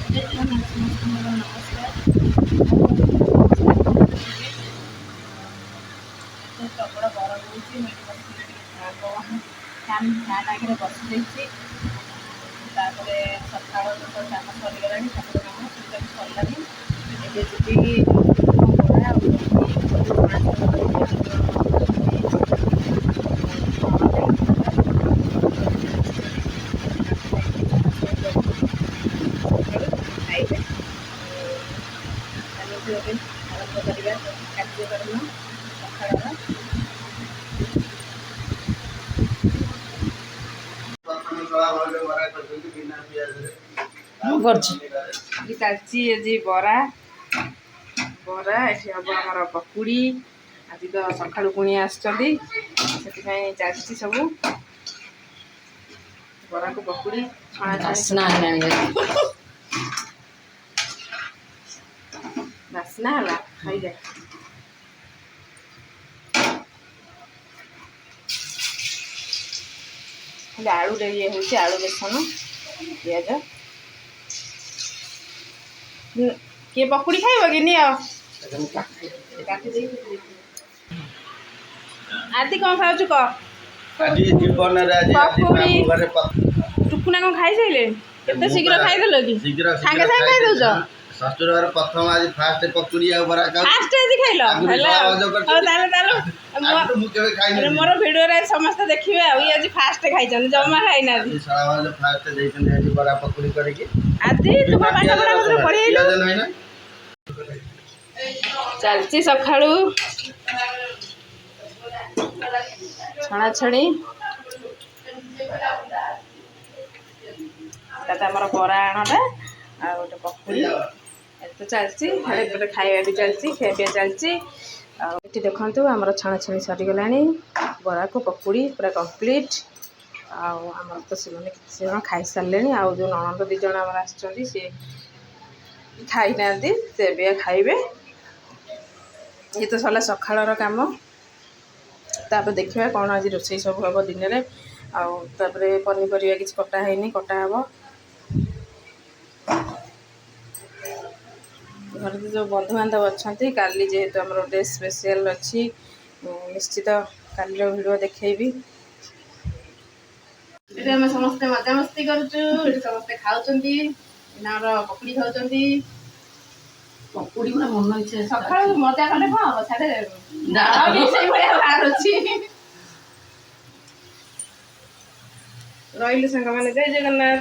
ନମସ୍କାର। ପ୍ରବଳ ଗରମ ହେଉଛି। ଫ୍ୟାନ୍ ଆଗରେ ବସିଯାଇଛି। ତାପରେ ସକାଳ ସବୁ କାମ ସରିଗଲାଣି। ଠାକୁର କାମ ସେଟା ବି ସରିଲାଣି। ଏବେ ଯିବି ବରା ଖାଇବେ। ଆରମ୍ଭ କରିବା କାର୍ଯ୍ୟକ୍ରମ ସକାଳର। ଚାଲିଛି ଆଜି ବରା ଏଠି ହବ ଆମର ପକୁଡ଼ି। ଆଜି ତ ସକାଳୁ କୁଣିଆ ଆସିଛନ୍ତି, ସେଥିପାଇଁ ଚାଲିଛି ସବୁ ବରାକୁ ପକୁଡ଼ି ବାସ୍ନା ହେଲା ଖାଇଯାଏ। ଖାଲି ଆଳୁରେ ଇଏ ହେଉଛି, ଆଳୁ ବେସନ ପିଆଜ। କିଏ ପକୁଡ଼ି ଖାଇବ କି ନିଅ? ଆଦି କ'ଣ ଖାଉଛୁ କହ? ପକୁଡ଼ି। ଟୁକୁନା କ'ଣ ଖାଇସାରିଲେଣି? କେତେ ଶୀଘ୍ର ଖାଇଦେଲ କି? ସାଙ୍ଗେ ସାଙ୍ଗେ ଖାଇଦେଉଛ? ଷଷ୍ଠର ପ୍ରଥମ ଆଜି ଫାଷ୍ଟ ପକୁଡ଼ି ଆଉ ବରା ଫାଷ୍ଟ ଆଜି ଖାଇଲ? ହେଲା ତାହେଲେ ମୋର ଭିଡ଼ିଓରେ ସମସ୍ତେ ଦେଖିବେ ଆଉ। ଇଏ ଆଜି ଫାଷ୍ଟ ଖାଇଛନ୍ତି, ଜମା ଖାଇନାହାନ୍ତି। ଫାଷ୍ଟ ଦେଇଛନ୍ତି ଆଜି ବରା ପକୁଡ଼ି କରିକି। ଆଦି ତୁ କ'ଣ ପାଠ ପଢ଼ା ପତ୍ର ପଢ଼ିଆଇଲୁ? ଚାଲିଛି ସକାଳୁ ଛଣାଛଣି। ତାପରେ ଆମର ବରା ଆଣଟା ଆଉ ଗୋଟେ ପକୁଡ଼ି ଏତେ ଚାଲିଛି। ଗୋଟେ ଖାଇବା ବି ଚାଲିଛି, ଖିଆପିଆ ଚାଲିଛି। ଆଉ ଏଠି ଦେଖନ୍ତୁ ଆମର ଛଣାଛଣି ସରିଗଲାଣି। ବରାକୁ ପକୁଡ଼ି ପୁରା କମ୍ପ୍ଲିଟ୍। ଆଉ ଆମର ତ ସେମାନେ କିଛି ଜଣ ଖାଇସାରିଲେଣି। ଆଉ ଯେଉଁ ନଣନ୍ଦ 2 ଜଣ ଆମର ଆସିଛନ୍ତି, ସିଏ ଖାଇନାହାନ୍ତି, ସେ ଏବେ ଖାଇବେ। ଇଏ ତ ସରିଲା ସକାଳର କାମ। ତାପରେ ଦେଖିବା କ'ଣ ଆଜି ରୋଷେଇ ସବୁ ହେବ ଦିନରେ। ଆଉ ତାପରେ ପନିପରିବା କିଛି କଟା ହେଇନି, କଟା ହେବ। ଘରେ ତ ଯେଉଁ ବନ୍ଧୁବାନ୍ଧବ ଅଛନ୍ତି, କାଲି ଯେହେତୁ ଆମର ଗୋଟେ ସ୍ପେଶିଆଲ୍ ଅଛି, ନିଶ୍ଚିତ କାଲିର ଭିଡ଼ିଓ ଦେଖେଇବି। ଏଠି ଆମେ ସମସ୍ତେ ମଜାମସ୍ତି କରୁଛୁ। ଏଠି ସମସ୍ତେ ଖାଉଛନ୍ତି, ଆମର ପକୁଡ଼ି ଖାଉଛନ୍ତି। ପକୁଡ଼ି ପୁରା ମନ ଇଚ୍ଛା ସକାଳୁ ମଜା କଲେ କ'ଣ ହେବ? ସାଡ଼େ ସେଇଭଳିଆ ବାହାରୁଛି। ରହିଲୁ ସାଙ୍ଗମାନେ, ଜୟ ଜଗନ୍ନାଥ।